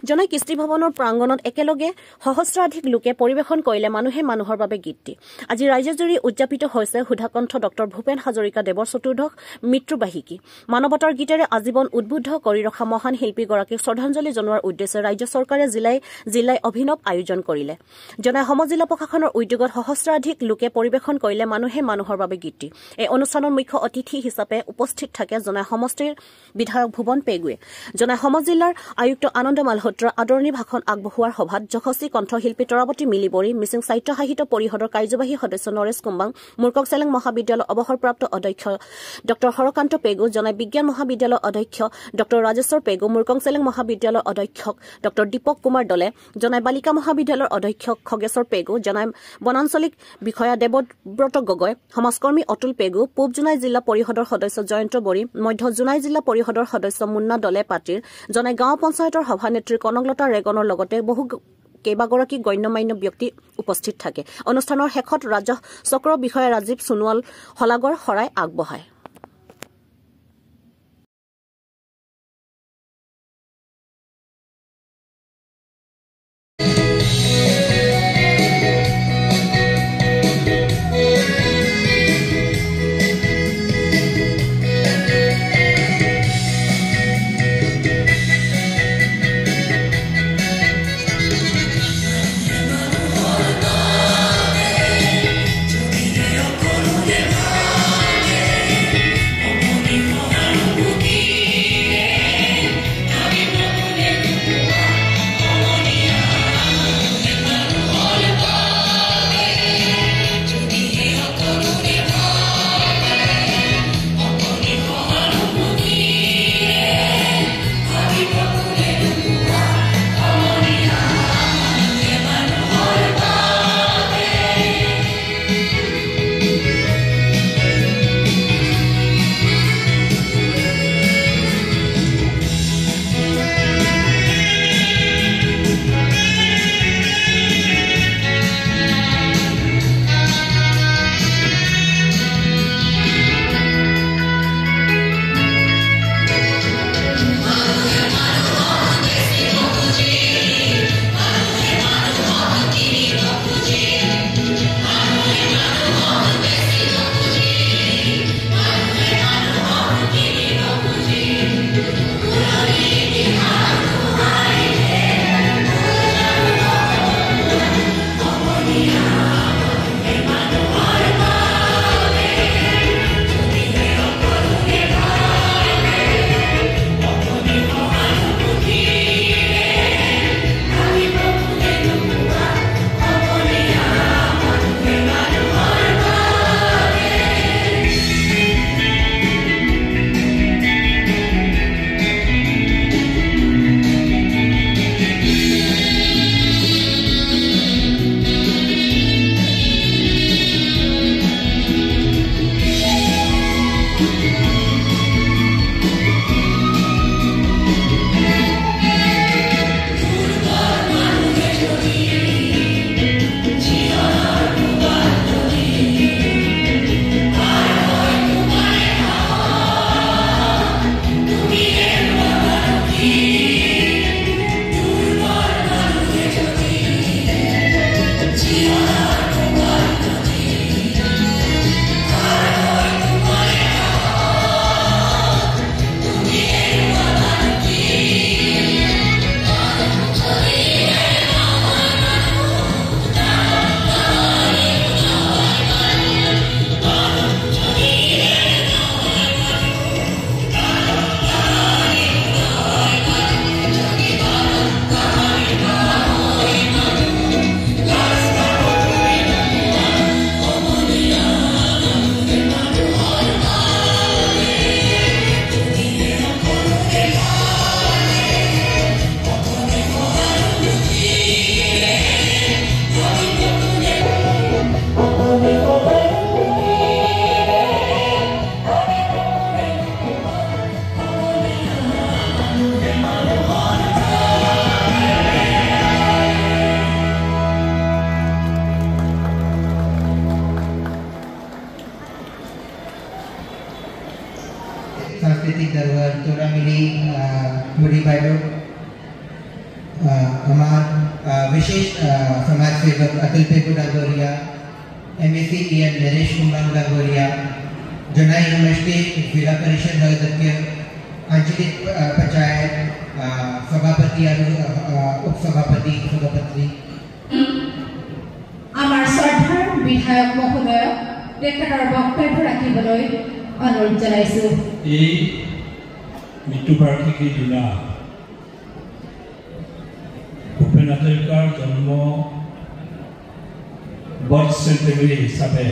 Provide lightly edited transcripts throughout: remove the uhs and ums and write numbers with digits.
জনাই কৃষ্টি ভৱনৰ প্ৰাংগণত একেলগে সহস্ৰাধিক লোকে পৰিৱেশন কৰিলে মানুহে মানুহৰ বাবে গীতটি। আজি ৰাজ্যজুৰি উদযাপিত হৈছে সুধাকণ্ঠ ডক্টৰ ভূপেন হাজৰিকা দেৱৰ চতুৰ্দশ মৃত্যুবাৰ্ষিকী। মানৱতাৰ গীতেৰে আজীৱন উদ্বুদ্ধ কৰি ৰখা মহান শিল্পীগৰাকীক শ্ৰদ্ধাঞ্জলি জনোৱাৰ উদ্দেশ্যে ৰাজ্য চৰকাৰে জিলাই অভিনৱ আয়োজন কৰিলে। জনাই সমজিলা প্ৰশাসনৰ উদ্যোগত সহস্ৰাধিক লোকে পৰিৱেশন কৰিলে মানুহে মানুহৰ বাবে গীতটি। এই অনুষ্ঠানৰ মুখ্য অতিথি হিচাপে উপস্থিত থাকে জনাই সমষ্টিৰ বিধায়ক ভুৱন পেগুৱে। জনাই সমজিলাৰ আয়ুক্ত আনন্দ মালহোত্ৰাৰ আদৰণি ভাষণ আগবঢ়োৱাৰ সভাত যশস্বী কণ্ঠশিল্পী তৰাৱতী মিলিবৰী, মিচিং সাহিত্য সাহিত্য পৰিষদৰ কাৰ্যবাহী সদস্য নৰেশ কুম্বাং, মুৰ্কক চেলেং মহাবিদ্যালয়ৰ অৱসৰপ্ৰাপ্ত অধ্যক্ষ ডক্টৰ হৰকান্ত পেগু, জনাই বিজ্ঞান মহাবিদ্যালয়ৰ অধ্যক্ষ ডক্টৰ ৰাজেশ্বৰ পেগু, মুৰ্কক চেলেং মহাবিদ্যালয়ৰ অধ্যক্ষ ডক্টৰ দীপক কুমাৰ দলে, জনাই বালিকা মহাবিদ্যালয়ৰ অধ্যক্ষ খগেশ্বৰ পেগু, জনাই বনাঞ্চলিক বিষয়া দেৱব্ৰত গগৈ, সমাজকৰ্মী অতুল পেগু, পূব জোনাই জিলা পৰিষদৰ সদস্য জয়ন্ত বৰী, মধ্য জোনাই জিলা পৰিষদৰ সদস্য মুন্না দলে পাটিৰ, জনাই গাঁও পঞ্চায়তৰ সভানেত্ৰী কনকলতা ৰেগনৰ লগতে কেইবাগৰাকী গণ্যমান্য ব্যক্তি উপস্থিত থাকে। অনুষ্ঠানৰ শেষত ৰাজহ চক্ৰ বিষয়া ৰাজীৱ সোণোৱাল শলাগৰ শৰাই আগবঢ়ায়। सांस्कृतिक धरोहर चौरामिली मुरी बाइडो विशेष समाज सेवक Atul Pegu Dangoria, MAC EN Naresh Kumbhang Dangoria, Jonai university Zila Parishad अध्यक्ष, आंचलिक पंचायत सभापति और उपसभापति सभापति आमार श्रद्धार विधायक महोदय तेखर बक्तव्य राखिবলৈ अनुरोध जनाइছো। এই মৃত্যুবাৰ্ষিকীৰ দিনা ভূপেন হাজৰিকাৰ জন্ম বাৰ্থ চেণ্টেনাৰী হিচাপে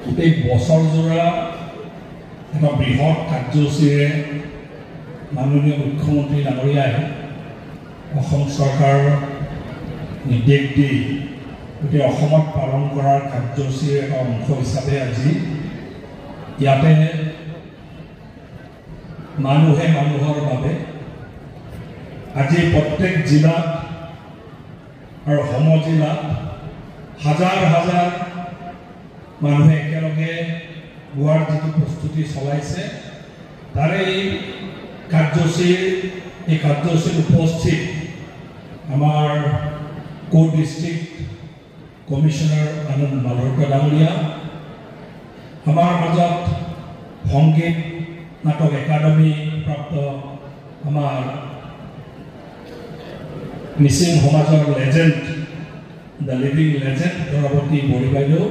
গোটেই বছৰজোৰা এটা বৃহৎ কাৰ্যসূচীৰে মাননীয় মুখ্যমন্ত্ৰী ডাঙৰীয়াই অসম চৰকাৰৰ নিৰ্দেশ দি গোটেই অসমত পালন কৰাৰ কাৰ্যসূচীৰ এটা অংশ হিচাপে আজি ইয়াতে মানুহে মানুহৰ বাবে আজি প্ৰত্যেক জিলাত আৰু সমজিলাত হাজাৰ হাজাৰ মানুহে একেলগে গোৱাৰ যিটো প্ৰস্তুতি চলাইছে তাৰে এই কাৰ্যসূচীত উপস্থিত আমাৰ ডিষ্ট্ৰিক্ট কমিশনাৰ আনন্দ মালহোত্ৰা ডাঙৰীয়া, আমাৰ মাজত সংগীত নাটক একাডেমি প্ৰাপ্ত আমাৰ মিচিং সমাজৰ লেজেণ্ড দ্য লিভিং লেজেণ্ড ধৰাৱতী বড়ি বাইদেউ,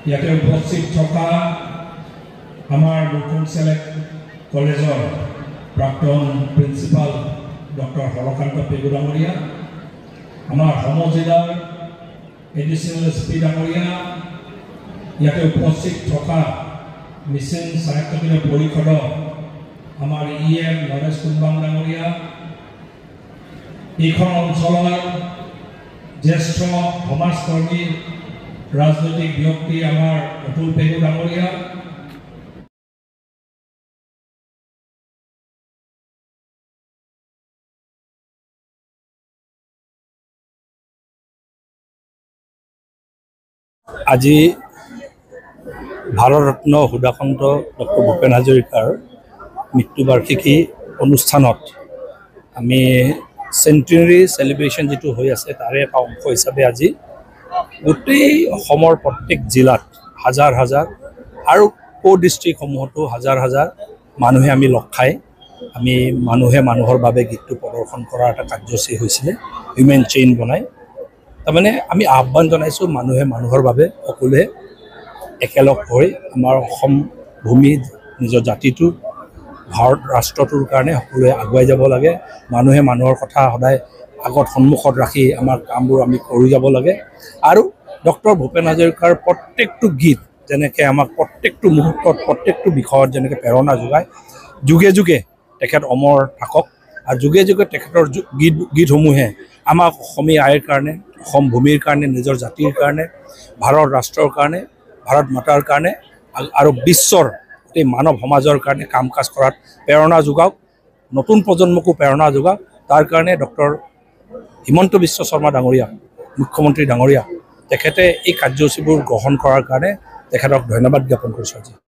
ইয়াতে উপস্থিত থকা আমাৰ নতুন চেলেক্ট কলেজৰ প্ৰাক্তন প্ৰিন্সিপাল ডক্টৰ হৰকান্ত পেগু ডাঙৰীয়া, আমাৰ সমজিলাৰ এডিশ্যনেল SP ডাঙৰীয়া, ইয়াতে উপস্থিত থকা মিচিং সাহিত্য পৰিষদৰ আমাৰ EM নৰেশ কুম্বাং ডাঙৰীয়া, এইখন অঞ্চলৰ জ্যেষ্ঠ সমাজকৰ্মী ৰাজনৈতিক ব্যক্তি আমাৰ অতুল পেগু ডাঙৰীয়া, আজি ভাৰতৰত্ন সুধাকন্ত ডক্টৰ ভূপেন হাজৰিকাৰ মৃত্যুবাৰ্ষিকী অনুষ্ঠানত আমি চেণ্টেনাৰী চেলিব্ৰেশ্যন যিটো হৈ আছে তাৰে এটা অংশ হিচাপে আজি গোটেই অসমৰ প্ৰত্যেক জিলাত হাজাৰ হাজাৰ আৰু ডিষ্ট্ৰিক্টসমূহতো হাজাৰ হাজাৰ মানুহে আমি লগ খাই আমি মানুহে মানুহৰ বাবে গীতটো প্ৰদৰ্শন কৰাৰ এটা কাৰ্যসূচী হৈছিলে হিউমেন চেইন বনাই। তাৰমানে আমি আহ্বান জনাইছোঁ মানুহে মানুহৰ বাবে সকলোৱে একেলগ হৈ আমাৰ অসম ভূমি নিজৰ জাতিটো ভাৰত ৰাষ্ট্ৰটোৰ কাৰণে সকলোৱে আগুৱাই যাব লাগে। মানুহে মানুহৰ কথা সদায় আগত সন্মুখত ৰাখি আমাৰ কামবোৰ আমি কৰি যাব লাগে আৰু ডক্টৰ ভূপেন হাজৰিকাৰ প্ৰত্যেকটো গীত যেনেকৈ আমাক প্ৰত্যেকটো মুহূৰ্তত প্ৰত্যেকটো বিষয়ত যেনেকৈ প্ৰেৰণা যোগায়, যুগে যুগে তেখেত অমৰ থাকক আৰু যুগে যুগে তেখেতৰ গীতসমূহে আমাক অসমীয়া আইৰ কাৰণে, অসম ভূমিৰ কাৰণে, নিজৰ জাতিৰ কাৰণে, ভাৰত ৰাষ্ট্ৰৰ কাৰণে, ভাৰত মাতাৰ কাৰণে আৰু বিশ্বৰ এই মানৱ সমাজৰ কাৰণে কাম কাজ কৰাত প্ৰেৰণা যোগাওক, নতুন প্ৰজন্মকো প্ৰেৰণা যোগাওক। তাৰ কাৰণে ডক্টৰ হিমন্ত বিশ্ব শৰ্মা ডাঙৰীয়া, মুখ্যমন্ত্ৰী ডাঙৰীয়া, তেখেতে এই কাৰ্যসূচীবোৰ গ্ৰহণ কৰাৰ কাৰণে তেখেতক ধন্যবাদ জ্ঞাপন কৰিছোঁ আজি।